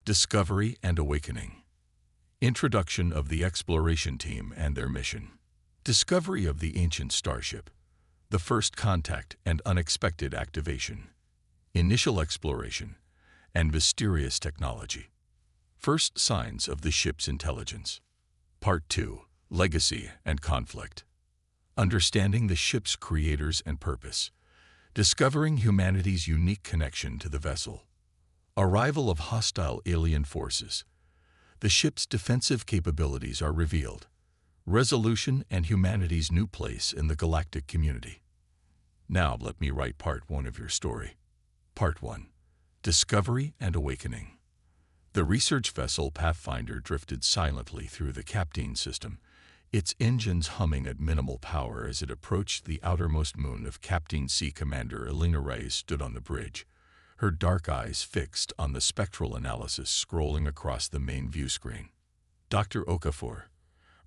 Discovery and Awakening. Introduction of the exploration team and their mission. Discovery of the ancient starship. The first contact and unexpected activation. Initial exploration and mysterious technology. First signs of the ship's intelligence. Part 2. Legacy and Conflict. Understanding the ship's creators and purpose. Discovering humanity's unique connection to the vessel. Arrival of hostile alien forces. The ship's defensive capabilities are revealed. Resolution and humanity's new place in the galactic community. Now let me write part 1 of your story. Part 1. Discovery and Awakening. The research vessel Pathfinder drifted silently through the Captain system, its engines humming at minimal power as it approached the outermost moon of Captain C. Commander Elena Reyes stood on the bridge, her dark eyes fixed on the spectral analysis scrolling across the main view screen. "Dr. Okafor,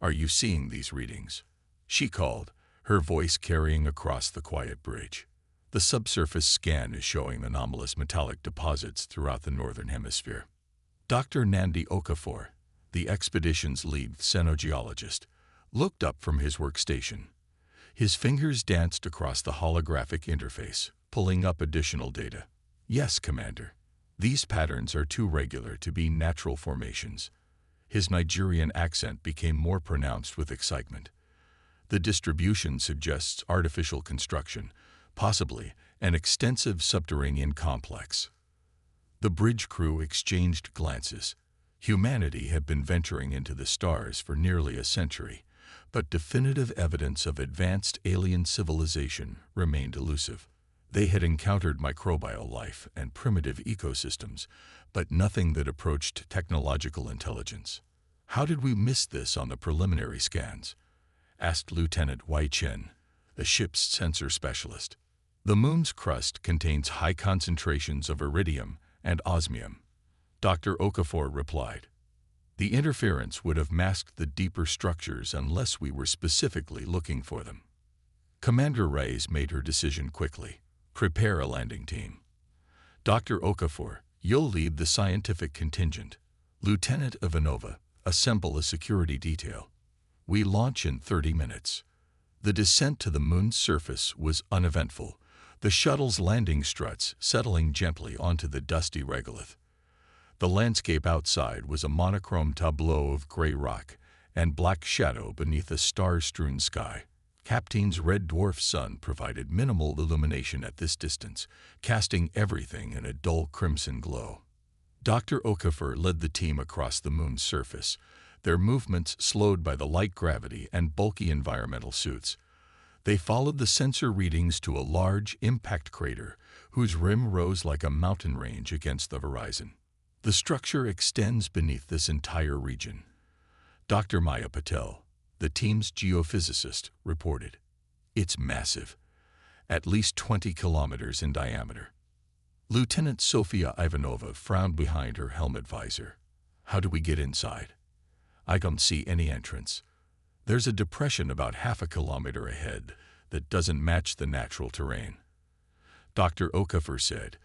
are you seeing these readings?" she called, her voice carrying across the quiet bridge. The subsurface scan is showing anomalous metallic deposits throughout the northern hemisphere. Dr. Nandi Okafor, the expedition's lead xenogeologist, looked up from his workstation. His fingers danced across the holographic interface, pulling up additional data. "Yes, Commander. These patterns are too regular to be natural formations." His Nigerian accent became more pronounced with excitement. "The distribution suggests artificial construction, possibly an extensive subterranean complex." The bridge crew exchanged glances. Humanity had been venturing into the stars for nearly a century, but definitive evidence of advanced alien civilization remained elusive. They had encountered microbial life and primitive ecosystems, but nothing that approached technological intelligence. "How did we miss this on the preliminary scans?" asked Lieutenant Wei Chen, the ship's sensor specialist. "The moon's crust contains high concentrations of iridium and osmium," Dr. Okafor replied. "The interference would have masked the deeper structures unless we were specifically looking for them." Commander Reyes made her decision quickly. "Prepare a landing team. Dr. Okafor, you'll lead the scientific contingent. Lieutenant Ivanova, assemble a security detail. We launch in 30 minutes. The descent to the moon's surface was uneventful, the shuttle's landing struts settling gently onto the dusty regolith. The landscape outside was a monochrome tableau of gray rock and black shadow beneath a star-strewn sky. Captain's red dwarf sun provided minimal illumination at this distance, casting everything in a dull crimson glow. Dr. Okafor led the team across the moon's surface, their movements slowed by the light gravity and bulky environmental suits. They followed the sensor readings to a large impact crater whose rim rose like a mountain range against the horizon. "The structure extends beneath this entire region," Dr. Maya Patel, the team's geophysicist, reported. "It's massive, at least 20 kilometers in diameter." Lieutenant Sofia Ivanova frowned behind her helmet visor. "How do we get inside? I don't see any entrance. There's a depression about half a kilometer ahead that doesn't match the natural terrain," Dr. Okafor said,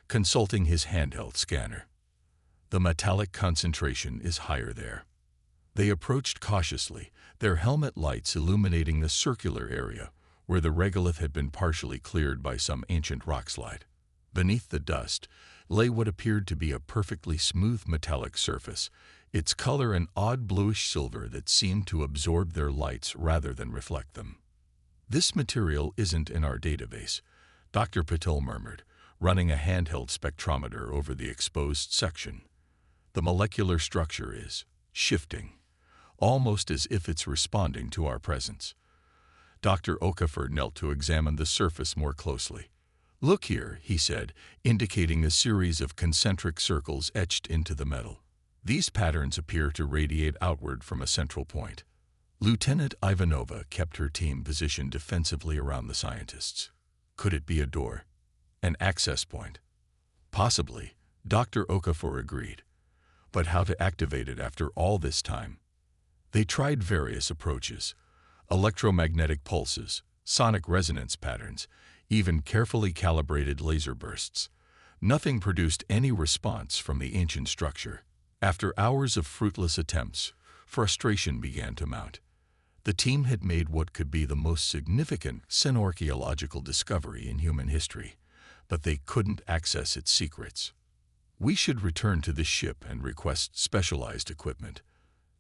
consulting his handheld scanner. "The metallic concentration is higher there." They approached cautiously, their helmet lights illuminating the circular area where the regolith had been partially cleared by some ancient rockslide. Beneath the dust lay what appeared to be a perfectly smooth metallic surface, its color an odd bluish silver that seemed to absorb their lights rather than reflect them. "This material isn't in our database," Dr. Patel murmured, running a handheld spectrometer over the exposed section. "The molecular structure is shifting, almost as if it's responding to our presence." Dr. Okafor knelt to examine the surface more closely. "Look here," he said, indicating a series of concentric circles etched into the metal. "These patterns appear to radiate outward from a central point." Lieutenant Ivanova kept her team positioned defensively around the scientists. "Could it be a door? An access point?" "Possibly," Dr. Okafor agreed. "But how to activate it after all this time?" They tried various approaches: electromagnetic pulses, sonic resonance patterns, even carefully calibrated laser bursts. Nothing produced any response from the ancient structure. After hours of fruitless attempts, frustration began to mount. The team had made what could be the most significant archaeological discovery in human history, but they couldn't access its secrets. "We should return to the ship and request specialized equipment,"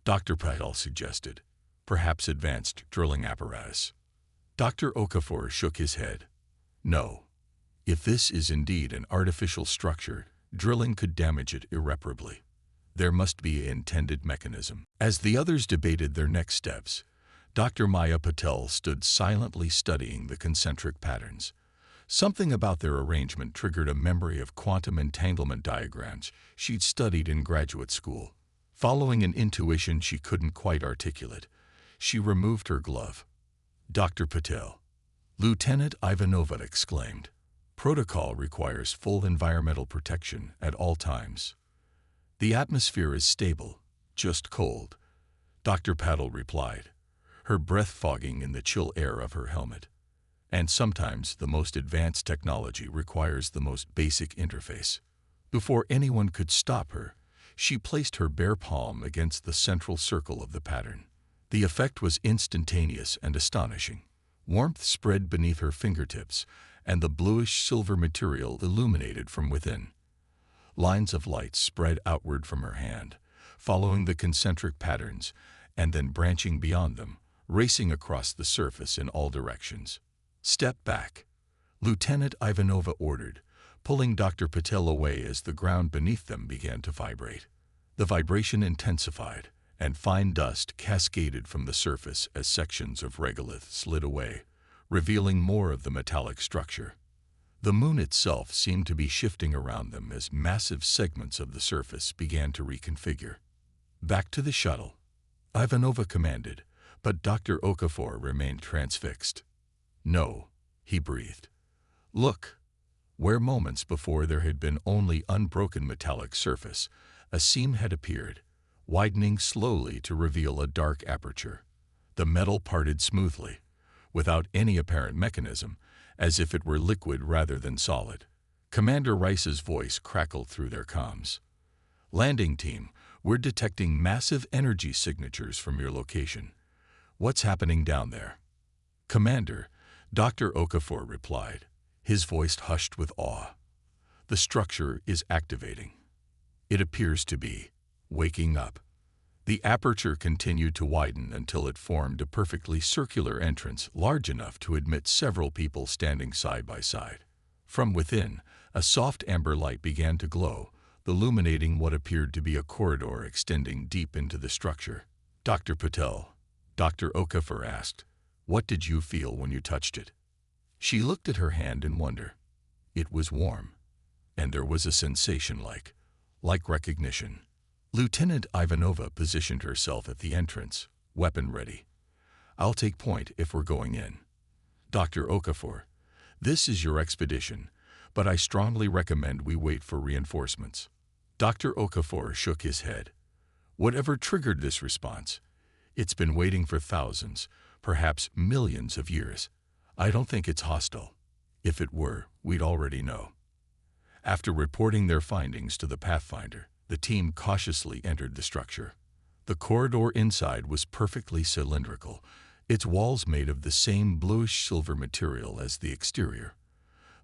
Dr. Patel suggested. "Perhaps advanced drilling apparatus." Dr. Okafor shook his head. "No. If this is indeed an artificial structure, drilling could damage it irreparably. There must be an intended mechanism." As the others debated their next steps, Dr. Maya Patel stood silently studying the concentric patterns. Something about their arrangement triggered a memory of quantum entanglement diagrams she'd studied in graduate school. Following an intuition she couldn't quite articulate, she removed her glove. "Dr. Patel," Lieutenant Ivanova exclaimed, "protocol requires full environmental protection at all times." "The atmosphere is stable, just cold," Dr. Patel replied, her breath fogging in the chill air of her helmet. "And sometimes the most advanced technology requires the most basic interface." Before anyone could stop her, she placed her bare palm against the central circle of the pattern. The effect was instantaneous and astonishing. Warmth spread beneath her fingertips, and the bluish-silver material illuminated from within. Lines of light spread outward from her hand, following the concentric patterns, and then branching beyond them, racing across the surface in all directions. "Step back," Lieutenant Ivanova ordered, pulling Dr. Patel away as the ground beneath them began to vibrate. The vibration intensified, and fine dust cascaded from the surface as sections of regolith slid away, revealing more of the metallic structure. The moon itself seemed to be shifting around them as massive segments of the surface began to reconfigure. "Back to the shuttle," Ivanova commanded, but Dr. Okafor remained transfixed. "No," he breathed. "Look." Where moments before there had been only unbroken metallic surface, a seam had appeared, widening slowly to reveal a dark aperture. The metal parted smoothly, without any apparent mechanism, as if it were liquid rather than solid. Commander Rice's voice crackled through their comms. "Landing team, we're detecting massive energy signatures from your location. What's happening down there?" "Commander," Dr. Okafor replied, his voice hushed with awe. "The structure is activating. It appears to be waking up." The aperture continued to widen until it formed a perfectly circular entrance large enough to admit several people standing side by side. From within, a soft amber light began to glow, illuminating what appeared to be a corridor extending deep into the structure. "Dr. Patel," Dr. Okafor asked, "what did you feel when you touched it?" She looked at her hand in wonder. It was warm, and there was a sensation like recognition. Lieutenant Ivanova positioned herself at the entrance, weapon ready. "I'll take point if we're going in." "Dr. Okafor, this is your expedition, but I strongly recommend we wait for reinforcements." Dr. Okafor shook his head. "Whatever triggered this response, it's been waiting for thousands, perhaps millions of years. I don't think it's hostile. If it were, we'd already know." After reporting their findings to the Pathfinder, the team cautiously entered the structure. The corridor inside was perfectly cylindrical, its walls made of the same bluish-silver material as the exterior.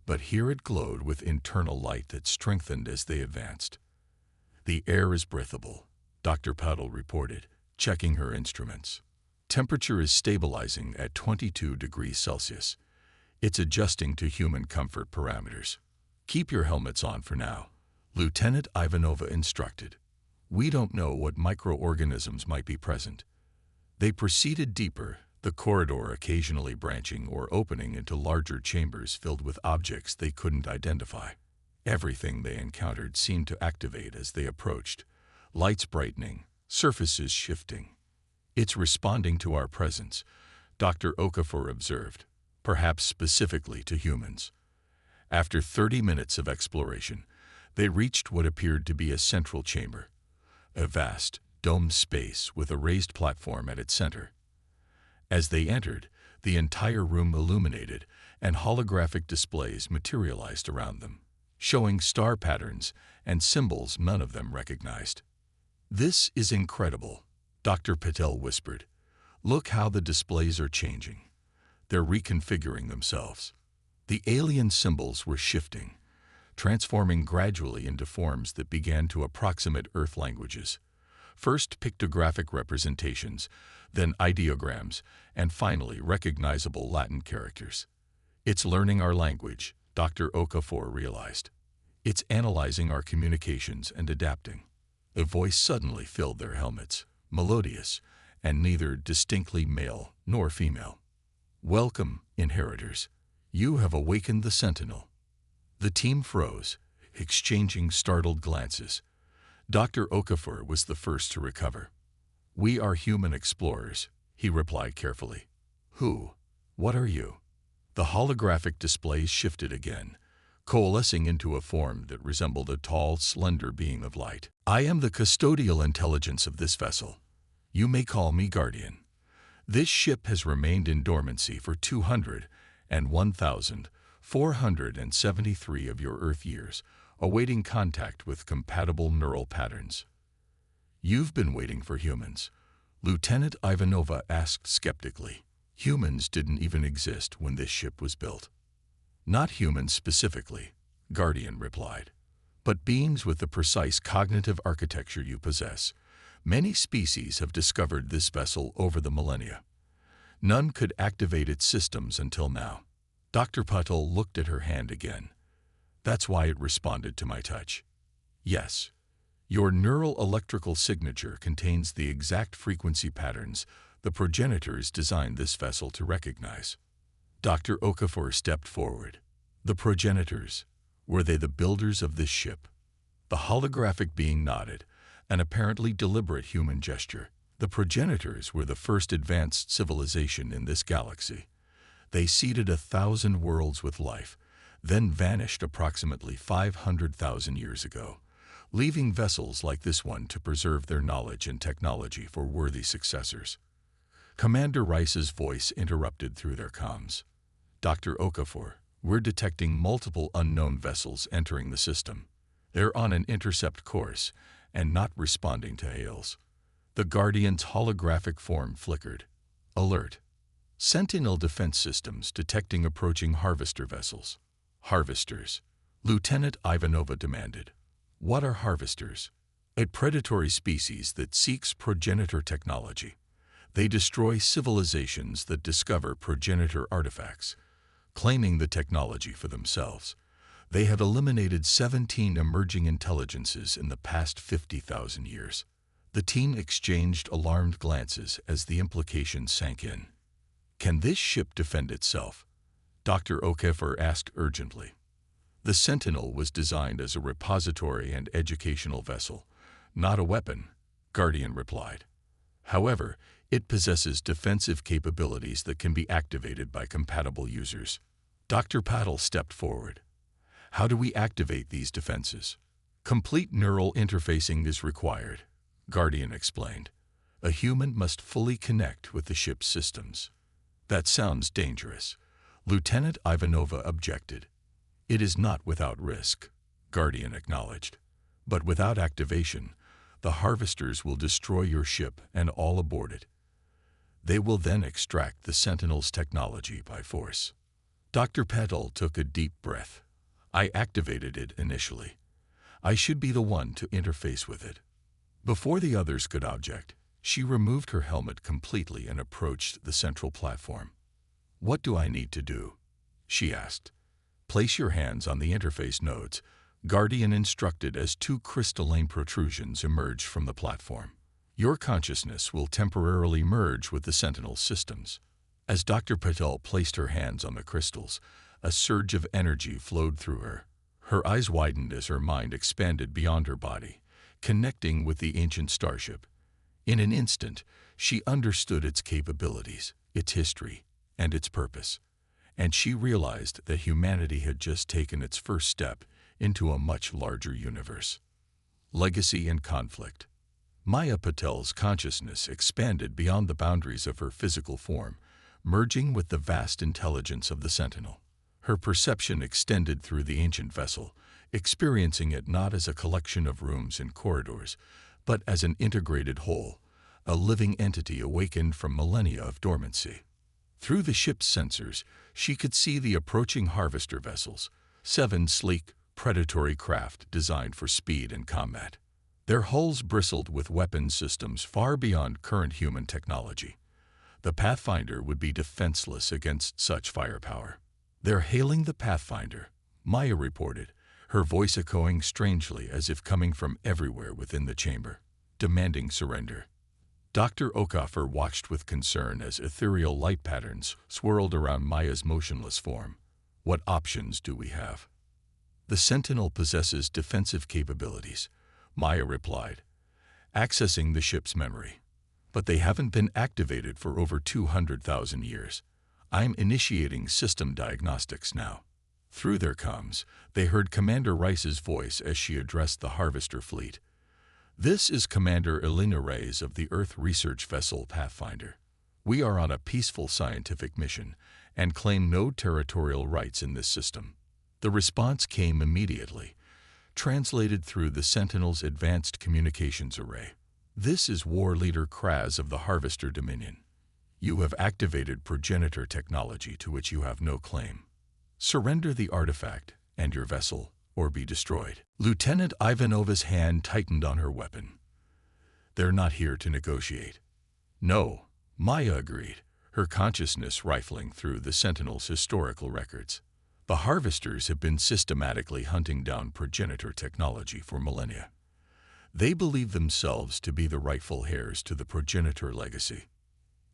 But here it glowed with internal light that strengthened as they advanced. "The air is breathable," Dr. Patel reported, checking her instruments. "Temperature is stabilizing at 22 degrees Celsius. It's adjusting to human comfort parameters. Keep your helmets on for now," Lieutenant Ivanova instructed. "We don't know what microorganisms might be present." They proceeded deeper, the corridor occasionally branching or opening into larger chambers filled with objects they couldn't identify. Everything they encountered seemed to activate as they approached, lights brightening, surfaces shifting. "It's responding to our presence," Dr. Okafor observed, "perhaps specifically to humans." After 30 minutes of exploration, they reached what appeared to be a central chamber, a vast, domed space with a raised platform at its center. As they entered, the entire room illuminated, and holographic displays materialized around them. showing star patterns and symbols none of them recognized. "This is incredible," Dr. Patel whispered. "Look how the displays are changing. They're reconfiguring themselves." The alien symbols were shifting, transforming gradually into forms that began to approximate Earth languages. First pictographic representations, then ideograms, and finally recognizable Latin characters. "It's learning our language," Dr. Okafor realized. "It's analyzing our communications and adapting." A voice suddenly filled their helmets, melodious, and neither distinctly male nor female. "Welcome, inheritors. You have awakened the Sentinel." The team froze, exchanging startled glances. Dr. Okafor was the first to recover. "We are human explorers," he replied carefully. "Who? What are you?" The holographic displays shifted again, coalescing into a form that resembled a tall, slender being of light. "I am the custodial intelligence of this vessel. You may call me Guardian. This ship has remained in dormancy for 201,473 of your Earth years, awaiting contact with compatible neural patterns." "You've been waiting for humans," Lieutenant Ivanova asked skeptically. "Humans didn't even exist when this ship was built." "Not humans specifically," Guardian replied, "but beings with the precise cognitive architecture you possess. Many species have discovered this vessel over the millennia. None could activate its systems until now." Dr. Patel looked at her hand again. "That's why it responded to my touch." "Yes. Your neural electrical signature contains the exact frequency patterns the progenitors designed this vessel to recognize." Dr. Okafor stepped forward. "The progenitors, were they the builders of this ship?" The holographic being nodded, an apparently deliberate human gesture. "The progenitors were the first advanced civilization in this galaxy. They seeded 1,000 worlds with life, then vanished approximately 500,000 years ago, leaving vessels like this one to preserve their knowledge and technology for worthy successors." Commander Rice's voice interrupted through their comms. "Dr. Okafor, we're detecting multiple unknown vessels entering the system. They're on an intercept course and not responding to hails." The Guardian's holographic form flickered. "Alert. Sentinel defense systems detecting approaching harvester vessels." "Harvesters?" Lieutenant Ivanova demanded. "What are harvesters?" "A predatory species that seeks progenitor technology. They destroy civilizations that discover progenitor artifacts, claiming the technology for themselves. They have eliminated 17 emerging intelligences in the past 50,000 years." The team exchanged alarmed glances as the implications sank in. "Can this ship defend itself?" Dr. Okafor asked urgently. "The Sentinel was designed as a repository and educational vessel, not a weapon," Guardian replied. "However, it possesses defensive capabilities that can be activated by compatible users." Dr. Patel stepped forward. "How do we activate these defenses?" "Complete neural interfacing is required," Guardian explained. "A human must fully connect with the ship's systems." "That sounds dangerous," Lieutenant Ivanova objected. "It is not without risk," Guardian acknowledged. "But without activation, the harvesters will destroy your ship and all aboard it. They will then extract the Sentinel's technology by force." Dr. Patel took a deep breath. "I activated it initially. I should be the one to interface with it." Before the others could object, she removed her helmet completely and approached the central platform. "What do I need to do?" she asked. "Place your hands on the interface nodes," Guardian instructed as two crystalline protrusions emerged from the platform. "Your consciousness will temporarily merge with the Sentinel's systems." As Dr. Patel placed her hands on the crystals, a surge of energy flowed through her. Her eyes widened as her mind expanded beyond her body, connecting with the ancient starship. In an instant, she understood its capabilities, its history, and its purpose. And she realized that humanity had just taken its first step into a much larger universe. Legacy and conflict. Maya Patel's consciousness expanded beyond the boundaries of her physical form, merging with the vast intelligence of the Sentinel. Her perception extended through the ancient vessel, experiencing it not as a collection of rooms and corridors, but as an integrated whole, a living entity awakened from millennia of dormancy. Through the ship's sensors, she could see the approaching harvester vessels, 7 sleek, predatory craft designed for speed and combat. Their hulls bristled with weapon systems far beyond current human technology. The Pathfinder would be defenseless against such firepower. "They're hailing the Pathfinder," Maya reported, her voice echoing strangely as if coming from everywhere within the chamber, demanding surrender. Dr. Okafor watched with concern as ethereal light patterns swirled around Maya's motionless form. "What options do we have?" "The Sentinel possesses defensive capabilities," Maya replied, accessing the ship's memory. "But they haven't been activated for over 200,000 years. I'm initiating system diagnostics now." Through their comms, they heard Commander Rice's voice as she addressed the Harvester fleet. "This is Commander Elena Reyes of the Earth research vessel Pathfinder. We are on a peaceful scientific mission and claim no territorial rights in this system." The response came immediately, translated through the Sentinel's advanced communications array. "This is War Leader Kraz of the Harvester Dominion. You have activated progenitor technology to which you have no claim. Surrender the artifact and your vessel, or be destroyed." Lieutenant Ivanova's hand tightened on her weapon. "They're not here to negotiate." "No," Maya agreed, her consciousness rifling through the Sentinel's historical records. "The Harvesters have been systematically hunting down progenitor technology for millennia. They believe themselves to be the rightful heirs to the progenitor legacy."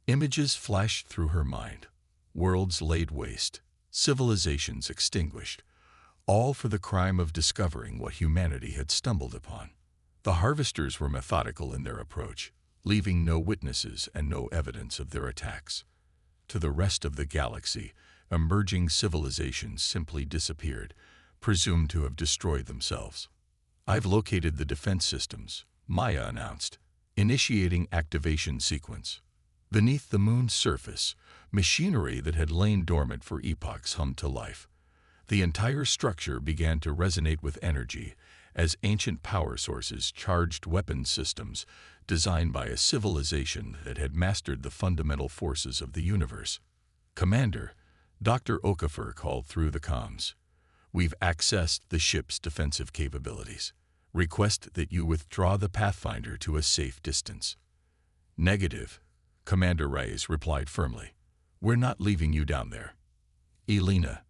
Images flashed through her mind. Worlds laid waste, civilizations extinguished, all for the crime of discovering what humanity had stumbled upon. The Harvesters were methodical in their approach, leaving no witnesses and no evidence of their attacks. To the rest of the galaxy, emerging civilizations simply disappeared, presumed to have destroyed themselves. "I've located the defense systems," Maya announced, initiating activation sequence. Beneath the moon's surface, machinery that had lain dormant for epochs hummed to life. The entire structure began to resonate with energy as ancient power sources charged weapons systems designed by a civilization that had mastered the fundamental forces of the universe. "Commander," Dr. Okafor called through the comms, "we've accessed the ship's defensive capabilities. Request that you withdraw the Pathfinder to a safe distance." "Negative," Commander Reyes replied firmly. "We're not leaving you down there." "Elena,"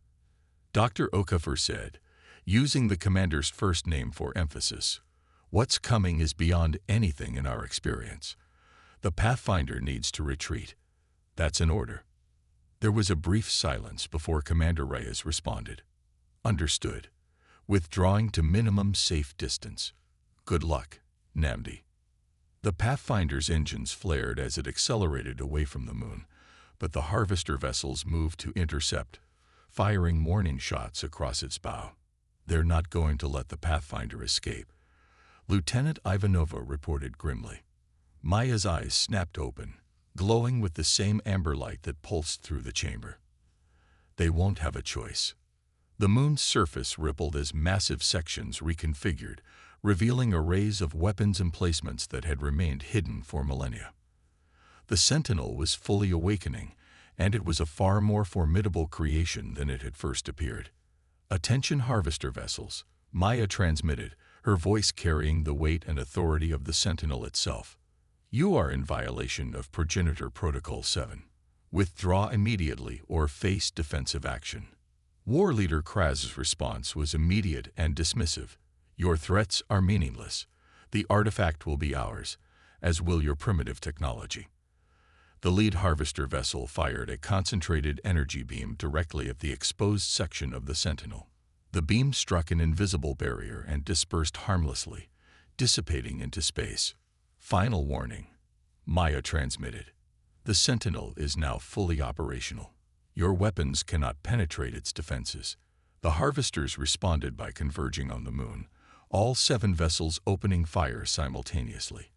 Dr. Okafor said, using the commander's first name for emphasis, "what's coming is beyond anything in our experience. The Pathfinder needs to retreat. That's an order." There was a brief silence before Commander Reyes responded. "Understood. Withdrawing to minimum safe distance. Good luck, Namdi." The Pathfinder's engines flared as it accelerated away from the moon, but the Harvester vessels moved to intercept, firing warning shots across its bow. "They're not going to let the Pathfinder escape," Lieutenant Ivanova reported grimly. Maya's eyes snapped open, glowing with the same amber light that pulsed through the chamber. "They won't have a choice." The moon's surface rippled as massive sections reconfigured, revealing arrays of weapons emplacements that had remained hidden for millennia. The Sentinel was fully awakening, and it was a far more formidable creation than it had first appeared. "Attention Harvester vessels," Maya transmitted, her voice carrying the weight and authority of the Sentinel itself. "You are in violation of Progenitor Protocol 7. Withdraw immediately or face defensive action." War Leader Kraz's response was immediate and dismissive. "Your threats are meaningless. The artifact will be ours, as will your primitive technology." The lead Harvester vessel fired a concentrated energy beam directly at the exposed section of the Sentinel. The beam struck an invisible barrier and dispersed harmlessly, dissipating into space. "Final warning," Maya transmitted. "The Sentinel is now fully operational. Your weapons cannot penetrate its defenses." The Harvesters responded by converging on the moon, all 7 vessels opening fire simultaneously.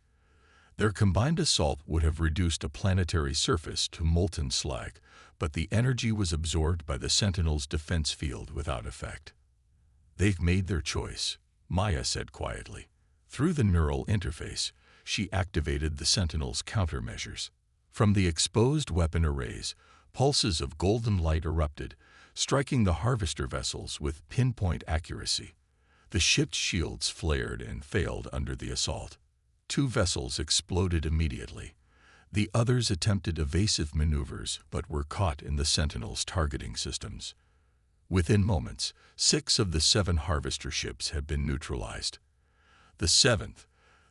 Their combined assault would have reduced a planetary surface to molten slag, but the energy was absorbed by the Sentinel's defense field without effect. They've made their choice, Maya said quietly. Through the neural interface, she activated the Sentinel's countermeasures. From the exposed weapon arrays, pulses of golden light erupted, striking the harvester vessels with pinpoint accuracy. The ship's shields flared and failed under the assault. 2 vessels exploded immediately. The others attempted evasive maneuvers but were caught in the Sentinel's targeting systems. Within moments, 6 of the 7 harvester ships had been neutralized. The 7th,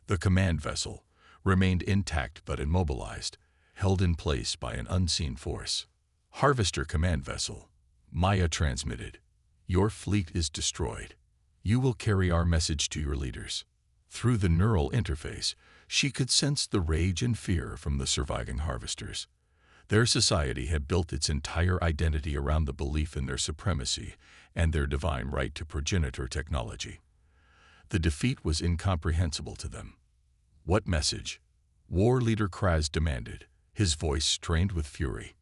the command vessel, remained intact but immobilized, held in place by an unseen force. Harvester command vessel, Maya transmitted. Your fleet is destroyed. You will carry our message to your leaders. Through the neural interface, she could sense the rage and fear from the surviving harvesters. Their society had built its entire identity around the belief in their supremacy and their divine right to progenitor technology. The defeat was incomprehensible to them. What message? War leader Kraz demanded, his voice strained with fury.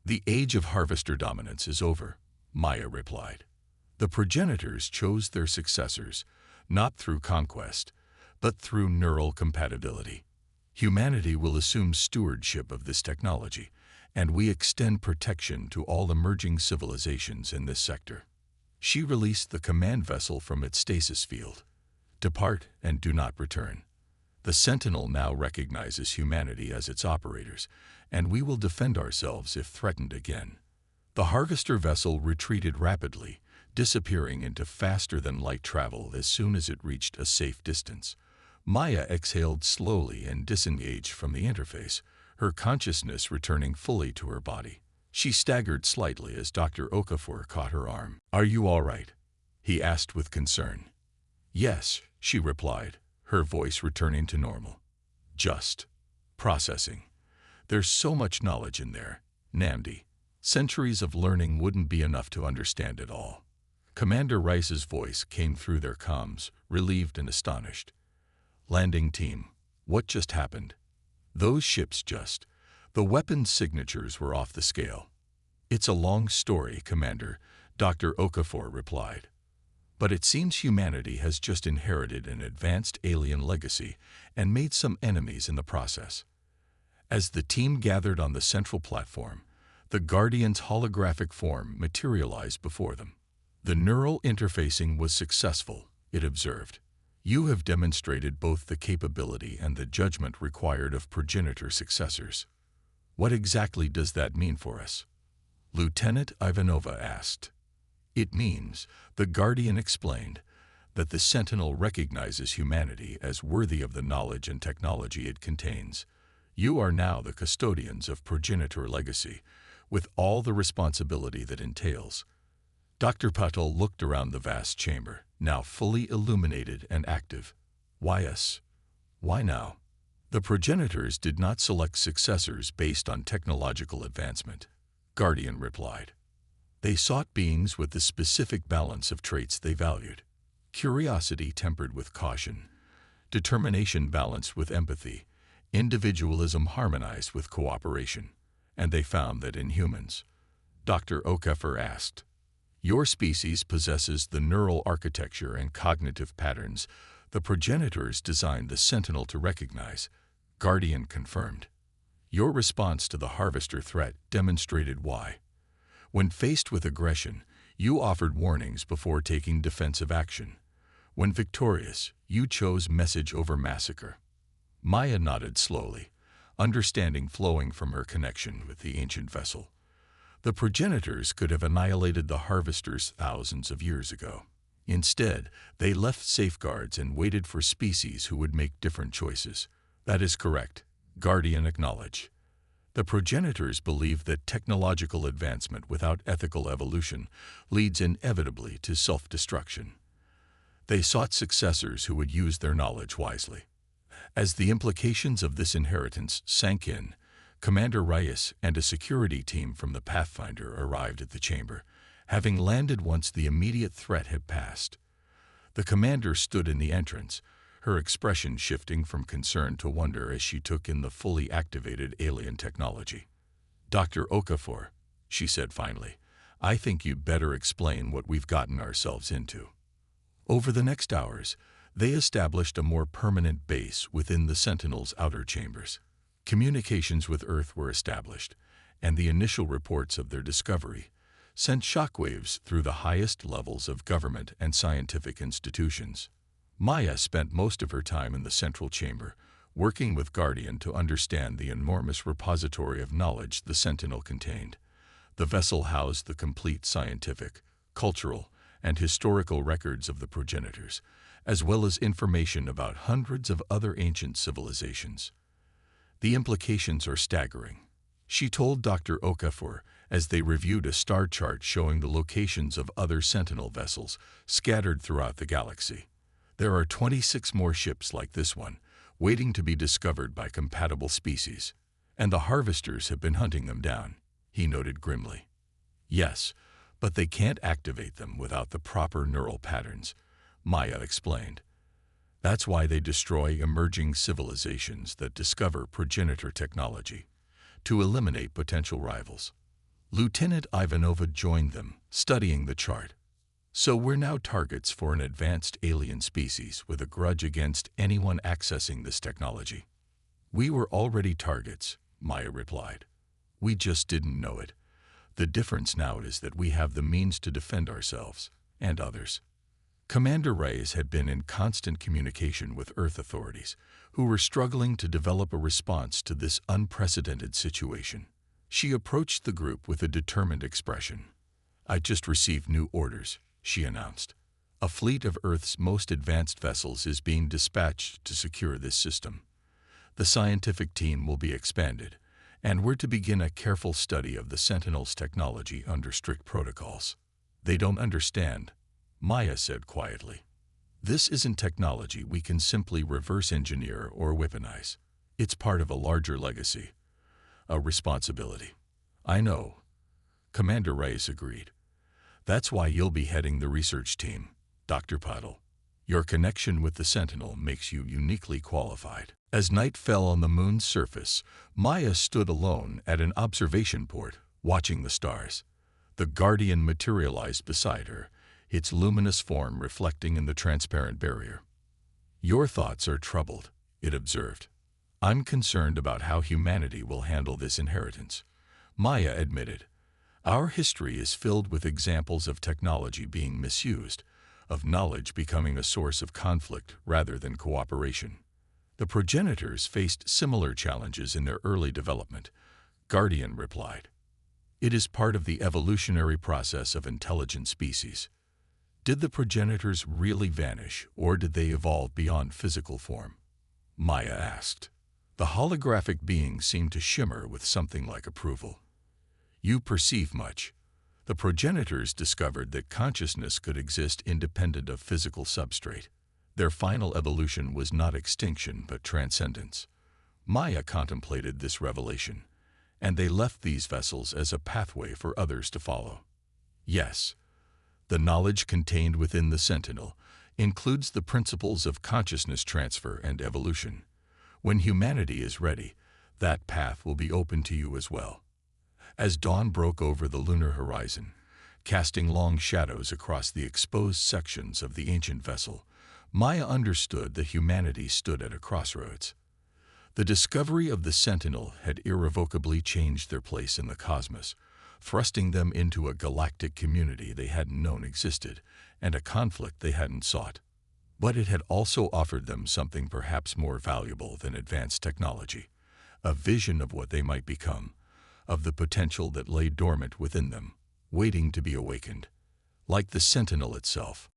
The age of harvester dominance is over, Maya replied. The progenitors chose their successors, not through conquest, but through neural compatibility. Humanity will assume stewardship of this technology, and we extend protection to all emerging civilizations in this sector. She released the command vessel from its stasis field. Depart and do not return. The Sentinel now recognizes humanity as its operators, and we will defend ourselves if threatened again. The harvester vessel retreated rapidly, disappearing into faster-than-light travel as soon as it reached a safe distance. Maya exhaled slowly and disengaged from the interface, her consciousness returning fully to her body. She staggered slightly as Dr. Okafor caught her arm. "Are you all right?" he asked with concern. "Yes," she replied, her voice returning to normal. "Just processing. There's so much knowledge in there, Namdi. Centuries of learning wouldn't be enough to understand it all." Commander Rice's voice came through their comms, relieved and astonished. "Landing team, what just happened?" "Those ships just. The weapons signatures were off the scale." "It's a long story, Commander," Dr. Okafor replied. "But it seems humanity has just inherited an advanced alien legacy and made some enemies in the process." As the team gathered on the central platform, the Guardian's holographic form materialized before them. "The neural interfacing was successful," it observed. "You have demonstrated both the capability and the judgment required of progenitor successors." "What exactly does that mean for us?" Lieutenant Ivanova asked. "It means," the Guardian explained, "that the Sentinel recognizes humanity as worthy of the knowledge and technology it contains. You are now the custodians of progenitor legacy, with all the responsibility that entails." Dr. Patel looked around the vast chamber, now fully illuminated and active. "Why us? Why now?" "The progenitors did not select successors based on technological advancement," Guardian replied. "They sought beings with the specific balance of traits they valued. Curiosity tempered with caution, determination balanced with empathy, individualism harmonized with cooperation. And they found that in humans." Dr. Okafor asked, "Your species possesses the neural architecture and cognitive patterns the progenitors designed the Sentinel to recognize," Guardian confirmed. "Your response to the harvester threat demonstrated why. When faced with aggression, you offered warnings before taking defensive action. When victorious, you chose message over massacre." Maya nodded slowly, understanding flowing from her connection with the ancient vessel. The progenitors could have annihilated the harvesters thousands of years ago. Instead, they left safeguards and waited for species who would make different choices. "That is correct," Guardian acknowledged. "The progenitors believe that technological advancement without ethical evolution leads inevitably to self-destruction. They sought successors who would use their knowledge wisely." As the implications of this inheritance sank in, Commander Reyes and a security team from the Pathfinder arrived at the chamber, having landed once the immediate threat had passed. The commander stood in the entrance, her expression shifting from concern to wonder as she took in the fully activated alien technology. "Dr. Okafor," she said finally, "I think you'd better explain what we've gotten ourselves into." Over the next hours, they established a more permanent base within the Sentinel's outer chambers. Communications with Earth were established, and the initial reports of their discovery sent shockwaves through the highest levels of government and scientific institutions. Maya spent most of her time in the central chamber, working with Guardian to understand the enormous repository of knowledge the Sentinel contained. The vessel housed the complete scientific, cultural, and historical records of the progenitors, as well as information about hundreds of other ancient civilizations. The implications are staggering, she told Dr. Okafor as they reviewed a star chart showing the locations of other Sentinel vessels scattered throughout the galaxy. There are 26 more ships like this one, waiting to be discovered by compatible species, and the harvesters have been hunting them down, he noted grimly. Yes, but they can't activate them without the proper neural patterns, Maya explained. That's why they destroy emerging civilizations that discover progenitor technology, to eliminate potential rivals. Lieutenant Ivanova joined them, studying the chart. So we're now targets for an advanced alien species with a grudge against anyone accessing this technology. We were already targets, Maya replied. We just didn't know it. The difference now is that we have the means to defend ourselves and others. Commander Reyes had been in constant communication with Earth authorities, who were struggling to develop a response to this unprecedented situation. She approached the group with a determined expression. I just received new orders, she announced. A fleet of Earth's most advanced vessels is being dispatched to secure this system. The scientific team will be expanded, and we're to begin a careful study of the Sentinel's technology under strict protocols. They don't understand, Maya said quietly. This isn't technology we can simply reverse engineer or weaponize. It's part of a larger legacy, a responsibility. I know, Commander Reyes agreed. That's why you'll be heading the research team, Dr. Puddle. Your connection with the Sentinel makes you uniquely qualified. As night fell on the moon's surface, Maya stood alone at an observation port, watching the stars. The Guardian materialized beside her, its luminous form reflecting in the transparent barrier. Your thoughts are troubled, it observed. I'm concerned about how humanity will handle this inheritance, Maya admitted. Our history is filled with examples of technology being misused, of knowledge becoming a source of conflict rather than cooperation. The progenitors faced similar challenges in their early development, Guardian replied. It is part of the evolutionary process of intelligent species. Did the progenitors really vanish, or did they evolve beyond physical form? Maya asked. The holographic being seemed to shimmer with something like approval. You perceive much. The progenitors discovered that consciousness could exist independent of physical substrate. Their final evolution was not extinction but transcendence. Maya contemplated this revelation, and they left these vessels as a pathway for others to follow. Yes, the knowledge contained within the Sentinel includes the principles of consciousness transfer and evolution. When humanity is ready, that path will be open to you as well. As dawn broke over the lunar horizon, casting long shadows across the exposed sections of the ancient vessel, Maya understood that humanity stood at a crossroads. The discovery of the Sentinel had irrevocably changed their place in the cosmos, thrusting them into a galactic community they hadn't known existed, and a conflict they hadn't sought. But it had also offered them something perhaps more valuable than advanced technology, a vision of what they might become, of the potential that lay dormant within them, waiting to be awakened. Like the Sentinel itself,